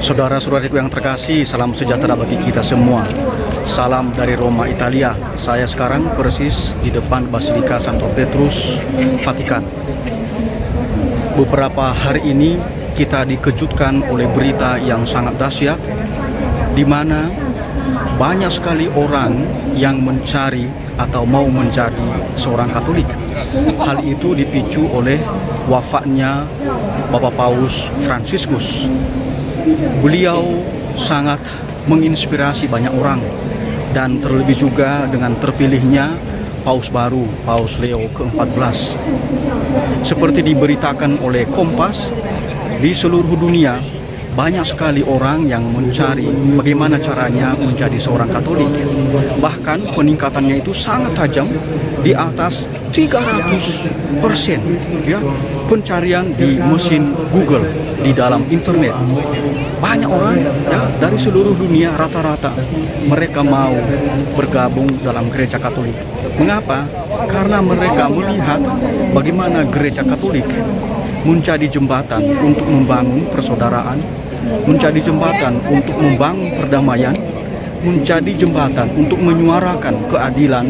Saudara-saudariku yang terkasih, salam sejahtera bagi kita semua. Salam dari Roma, Italia. Saya sekarang persis di depan Basilika Santo Petrus, Vatikan. Beberapa hari ini kita dikejutkan oleh berita yang sangat dahsyat, di mana banyak sekali orang yang mencari atau mau menjadi seorang Katolik. Hal itu dipicu oleh wafatnya Bapak Paus Fransiskus. Beliau sangat menginspirasi banyak orang, dan terlebih juga dengan terpilihnya Paus baru, Paus Leo ke-14. Seperti diberitakan oleh Kompas, di seluruh dunia banyak sekali orang yang mencari bagaimana caranya menjadi seorang Katolik. Bahkan peningkatannya itu sangat tajam, di atas 300% ya, pencarian di mesin Google, di dalam internet. Banyak orang ya, dari seluruh dunia, rata-rata mereka mau bergabung dalam gereja Katolik. Mengapa? Karena mereka melihat bagaimana gereja Katolik menjadi jembatan untuk membangun persaudaraan, menjadi jembatan untuk membangun perdamaian, menjadi jembatan untuk menyuarakan keadilan,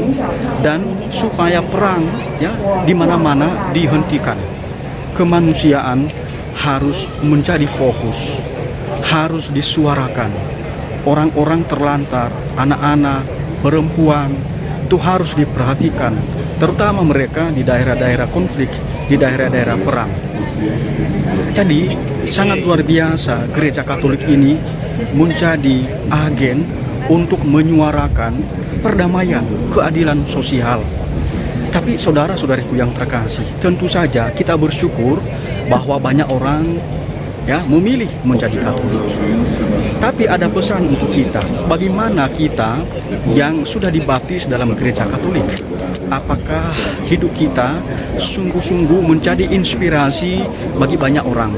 dan supaya perang ya di mana-mana dihentikan. Kemanusiaan harus menjadi fokus, harus disuarakan. Orang-orang terlantar, anak-anak, perempuan itu harus diperhatikan, terutama mereka di daerah-daerah konflik, di daerah-daerah perang. Jadi sangat luar biasa gereja Katolik ini menjadi agen untuk menyuarakan perdamaian, keadilan sosial. Tapi saudara-saudariku yang terkasih, tentu saja kita bersyukur bahwa banyak orang ya memilih menjadi Katolik. Tapi ada pesan untuk kita, bagaimana kita yang sudah dibaptis dalam gereja Katolik? Apakah hidup kita sungguh-sungguh menjadi inspirasi bagi banyak orang?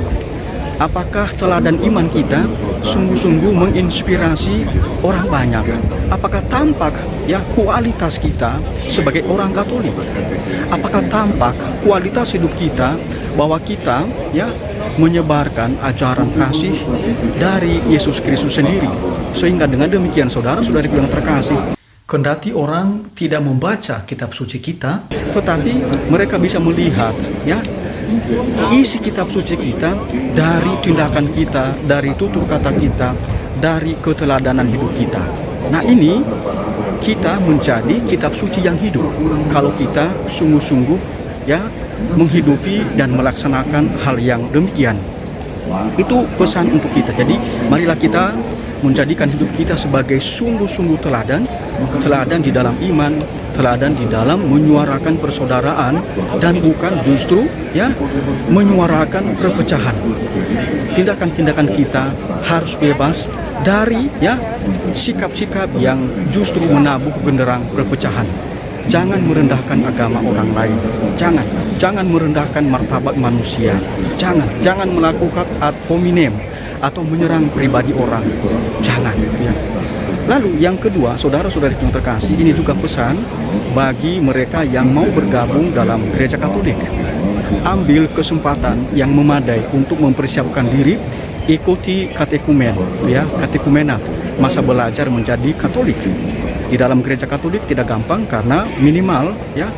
Apakah teladan iman kita sungguh-sungguh menginspirasi orang banyak? Apakah tampak ya kualitas kita sebagai orang Katolik? Apakah tampak kualitas hidup kita bahwa kita ya menyebarkan ajaran kasih dari Yesus Kristus sendiri? Sehingga dengan demikian saudara-saudariku yang terkasih, kendati orang tidak membaca kitab suci kita, tetapi mereka bisa melihat ya isi kitab suci kita dari tindakan kita, dari tutur kata kita, dari keteladanan hidup kita. Nah, ini kita menjadi kitab suci yang hidup kalau kita sungguh-sungguh ya menghidupi dan melaksanakan hal yang demikian. Itu pesan untuk kita. Jadi marilah kita menjadikan hidup kita sebagai sungguh-sungguh teladan di dalam iman, teladan di dalam menyuarakan persaudaraan, dan bukan justru ya menyuarakan perpecahan. Tindakan-tindakan kita harus bebas dari ya sikap-sikap yang justru menabuh genderang perpecahan. Jangan merendahkan agama orang lain. Jangan merendahkan martabat manusia. Jangan melakukan ad hominem atau menyerang pribadi orang. Jangan ya. Lalu yang kedua, saudara-saudari yang terkasih, ini juga pesan bagi mereka yang mau bergabung dalam gereja Katolik. Ambil kesempatan yang memadai untuk mempersiapkan diri, ikuti katekumen ya, katekumenat, masa belajar menjadi Katolik. Di dalam gereja Katolik tidak gampang karena minimal ya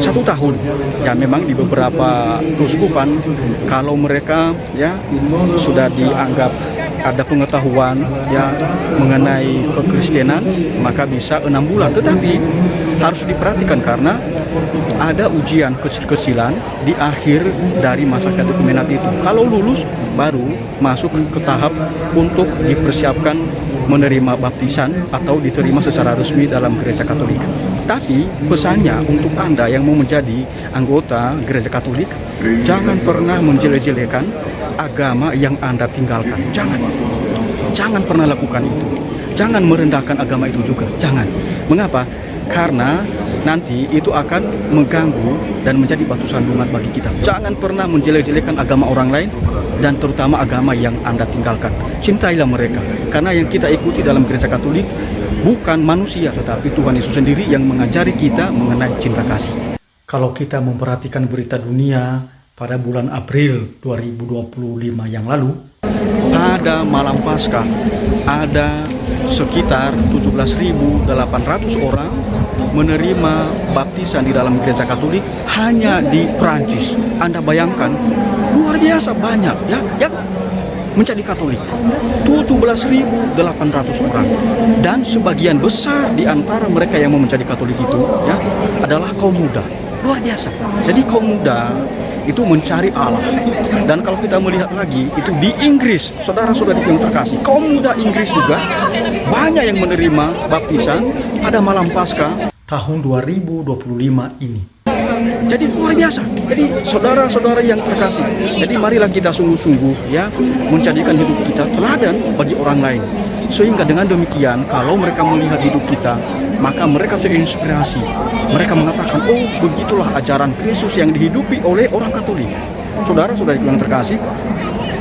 1 tahun. Ya memang di beberapa keuskupan kalau mereka ya sudah dianggap ada pengetahuan ya mengenai kekristenan maka bisa 6 bulan. Tetapi harus diperhatikan karena ada ujian kecil-kecilan di akhir dari masa katekumenat itu. Kalau lulus baru masuk ke tahap untuk dipersiapkan menerima baptisan atau diterima secara resmi dalam gereja Katolik. Tapi pesannya untuk Anda yang mau menjadi anggota gereja Katolik, jangan pernah menjelek-jelekan agama yang Anda tinggalkan. Jangan pernah lakukan itu. Jangan merendahkan agama itu juga. Jangan. Mengapa? Karena nanti itu akan mengganggu dan menjadi batu sandungan bagi kita. Jangan pernah menjelek-jelekan agama orang lain, dan terutama agama yang Anda tinggalkan. Cintailah mereka, karena yang kita ikuti dalam gereja Katolik bukan manusia, tetapi Tuhan Yesus sendiri yang mengajari kita mengenai cinta kasih. Kalau kita memperhatikan berita dunia pada bulan April 2025 yang lalu, pada malam Paskah ada sekitar 17.800 orang menerima baptisan di dalam gereja Katolik hanya di Prancis. Anda bayangkan, luar biasa banyak ya yang menjadi Katolik. 17.800 orang. Dan sebagian besar di antara mereka yang mau menjadi Katolik itu ya adalah kaum muda. Luar biasa. Jadi kaum muda itu mencari Allah. Dan kalau kita melihat lagi itu di Inggris, saudara-saudari yang terkasih, kaum muda Inggris juga banyak yang menerima baptisan pada malam Paskah tahun 2025 ini. Jadi luar biasa. Jadi saudara-saudara yang terkasih, jadi marilah kita sungguh-sungguh ya menjadikan hidup kita teladan bagi orang lain. Sehingga dengan demikian kalau mereka melihat hidup kita, maka mereka terinspirasi. Mereka mengatakan, oh begitulah ajaran Kristus yang dihidupi oleh orang Katolik. Saudara-saudara yang terkasih,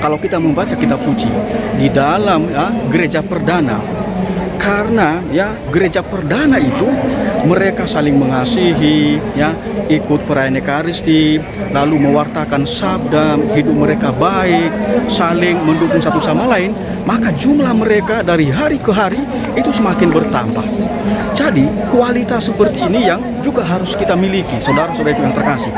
kalau kita membaca kitab suci di dalam gereja perdana, karena ya gereja perdana itu mereka saling mengasihi, ya, ikut perayaan Ekaristi, lalu mewartakan sabda, hidup mereka baik, saling mendukung satu sama lain, maka jumlah mereka dari hari ke hari itu semakin bertambah. Jadi kualitas seperti ini yang juga harus kita miliki, saudara-saudara yang terkasih.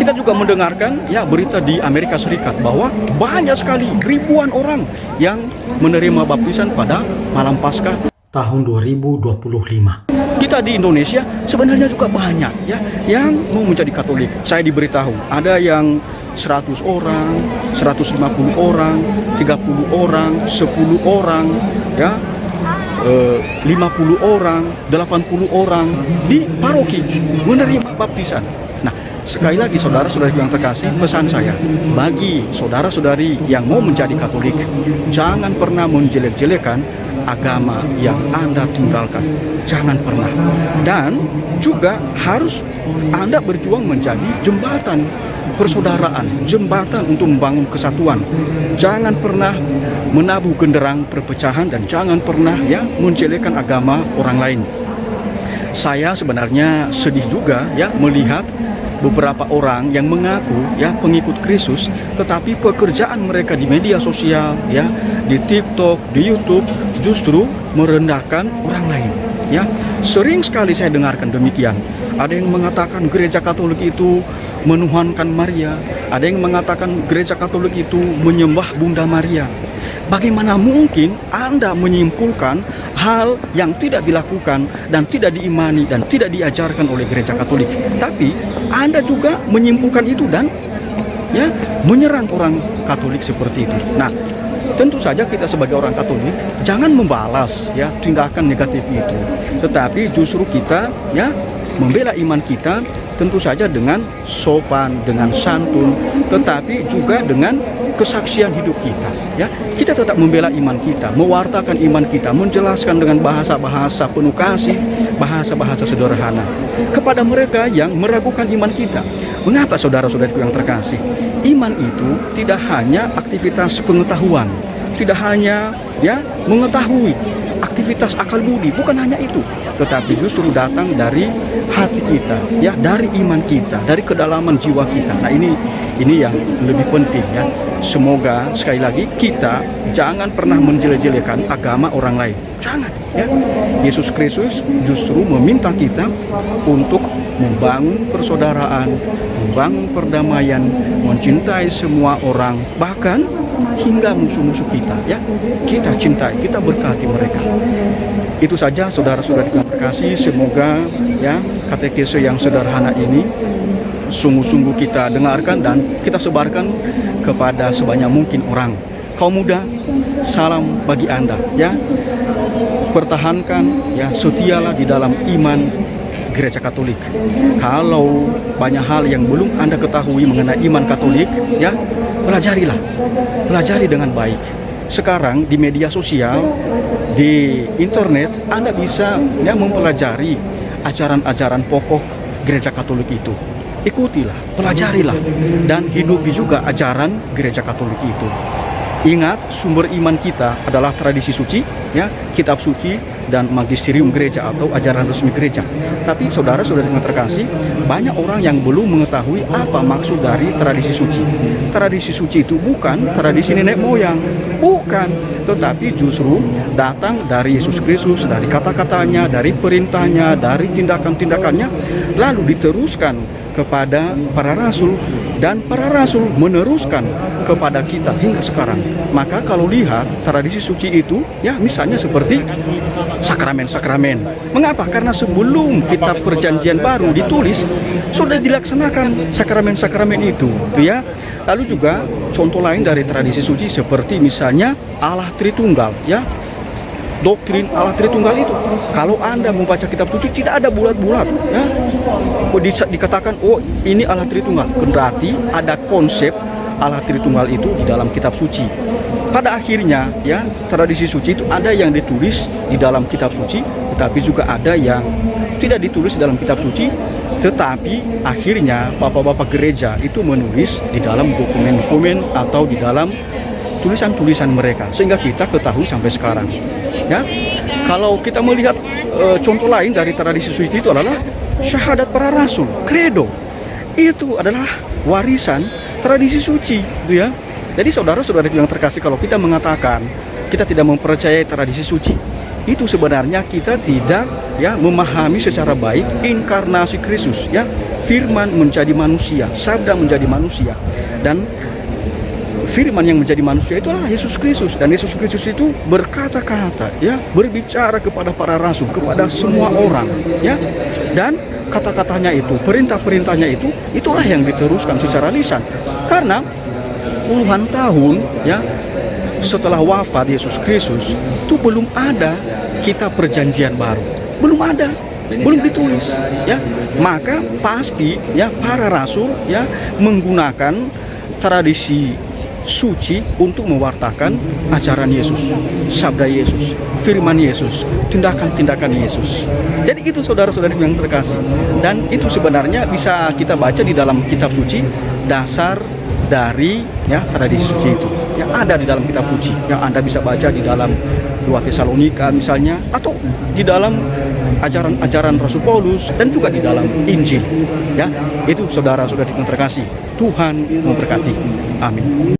Kita juga mendengarkan ya berita di Amerika Serikat bahwa banyak sekali ribuan orang yang menerima baptisan pada malam Paskah tahun 2025. Kita di Indonesia sebenarnya juga banyak ya yang mau menjadi Katolik. Saya diberitahu ada yang 100 orang, 150 orang, 30 orang, 10 orang, ya, 50 orang, 80 orang di paroki menerima baptisan. Nah, sekali lagi saudara-saudari yang terkasih, pesan saya bagi saudara-saudari yang mau menjadi Katolik, jangan pernah menjelek-jelekan agama yang Anda tinggalkan. Jangan pernah. Dan juga harus Anda berjuang menjadi jembatan persaudaraan, jembatan untuk membangun kesatuan. Jangan pernah menabuh genderang perpecahan dan jangan pernah ya menjelekkan agama orang lain. Saya sebenarnya sedih juga ya melihat beberapa orang yang mengaku ya pengikut Kristus, tetapi pekerjaan mereka di media sosial ya, di TikTok, di YouTube justru merendahkan orang lain. Ya, sering sekali saya dengarkan demikian. Ada yang mengatakan gereja Katolik itu menuhankan Maria, ada yang mengatakan gereja Katolik itu menyembah Bunda Maria. Bagaimana mungkin Anda menyimpulkan hal yang tidak dilakukan dan tidak diimani dan tidak diajarkan oleh gereja Katolik, tapi Anda juga menyimpulkan itu dan ya menyerang orang Katolik seperti itu. Nah, tentu saja kita sebagai orang Katolik jangan membalas ya tindakan negatif itu, tetapi justru kita ya membela iman kita tentu saja dengan sopan, dengan santun, tetapi juga dengan kesaksian hidup kita ya. Kita tetap membela iman kita, mewartakan iman kita, menjelaskan dengan bahasa-bahasa penuh kasih, bahasa-bahasa sederhana kepada mereka yang meragukan iman kita. Mengapa saudara-saudariku yang terkasih? Iman itu tidak hanya aktivitas pengetahuan, tidak hanya ya mengetahui aktivitas akal budi, bukan hanya itu, tetapi justru datang dari hati kita, ya, dari iman kita, dari kedalaman jiwa kita. Nah, ini yang lebih penting ya. Semoga sekali lagi kita jangan pernah menjelek-jelekan agama orang lain. Jangan ya. Yesus Kristus justru meminta kita untuk membangun persaudaraan, membangun perdamaian, mencintai semua orang, bahkan hingga musuh-musuh kita ya. Kita cintai, kita berkati mereka. Itu saja saudara-saudari yang terkasih, semoga ya katekese yang sederhana ini sungguh-sungguh kita dengarkan dan kita sebarkan kepada sebanyak mungkin orang. Kaum muda, salam bagi Anda ya. Pertahankan ya, setialah di dalam iman gereja Katolik. Kalau banyak hal yang belum Anda ketahui mengenai iman Katolik ya, pelajarilah. Pelajari dengan baik. Sekarang di media sosial, di internet, Anda bisa ya mempelajari ajaran-ajaran pokok gereja Katolik itu. Ikutilah, pelajarilah, dan hidupi juga ajaran gereja Katolik itu. Ingat, sumber iman kita adalah tradisi suci, ya, kitab suci dan magisterium gereja atau ajaran resmi gereja. Tapi saudara-saudara yang terkasih, banyak orang yang belum mengetahui apa maksud dari tradisi suci. Tradisi suci itu bukan tradisi nenek moyang, Bukan, tetapi justru datang dari Yesus Kristus, dari kata-katanya, dari perintahnya, dari tindakan-tindakannya, lalu diteruskan kepada para rasul, dan para rasul meneruskan kepada kita hingga sekarang. Maka kalau lihat tradisi suci itu, ya misalnya seperti sakramen-sakramen. Mengapa? Karena sebelum kitab Perjanjian Baru ditulis, sudah dilaksanakan sakramen-sakramen itu, ya. Lalu juga contoh lain dari tradisi suci seperti misalnya Allah Tritunggal, ya. Doktrin Allah Tritunggal itu, kalau Anda membaca kitab suci tidak ada bulat-bulat, ya. Dikatakan oh ini Allah Tritunggal, berarti ada konsep Allah Tritunggal itu di dalam kitab suci. Pada akhirnya, ya, tradisi suci itu ada yang ditulis di dalam kitab suci, tetapi juga ada yang tidak ditulis dalam kitab suci, tetapi akhirnya bapak-bapak gereja itu menulis di dalam dokumen-dokumen atau di dalam tulisan-tulisan mereka, sehingga kita ketahui sampai sekarang. Ya, kalau kita melihat contoh lain dari tradisi suci itu adalah syahadat para rasul, credo. Itu adalah warisan tradisi suci, gitu ya. Jadi saudara-saudara yang terkasih, kalau kita mengatakan kita tidak mempercayai tradisi suci, itu sebenarnya kita tidak, ya, memahami secara baik inkarnasi Kristus, ya. Firman menjadi manusia, sabda menjadi manusia, dan firman yang menjadi manusia itu adalah Yesus Kristus, dan Yesus Kristus itu berkata-kata, ya, berbicara kepada para rasul, kepada semua orang, ya, dan kata-katanya itu, perintah-perintahnya itu, itulah yang diteruskan secara lisan. Karena puluhan tahun, ya, setelah wafat Yesus Kristus itu belum ada kitab Perjanjian Baru, belum ada, belum ditulis, ya. Maka pasti, ya, para rasul, ya, menggunakan tradisi suci untuk mewartakan ajaran Yesus, sabda Yesus, firman Yesus, tindakan-tindakan Yesus. Jadi itu saudara-saudari yang terkasih, dan itu sebenarnya bisa kita baca di dalam kitab suci, dasar dari, ya, tradisi suci itu yang ada di dalam kitab suci, yang Anda bisa baca di dalam 2 Tesalonika misalnya, atau di dalam ajaran-ajaran Rasul Paulus, dan juga di dalam Injil, ya. Itu saudara-saudari yang terkasih, Tuhan memberkati. Amin.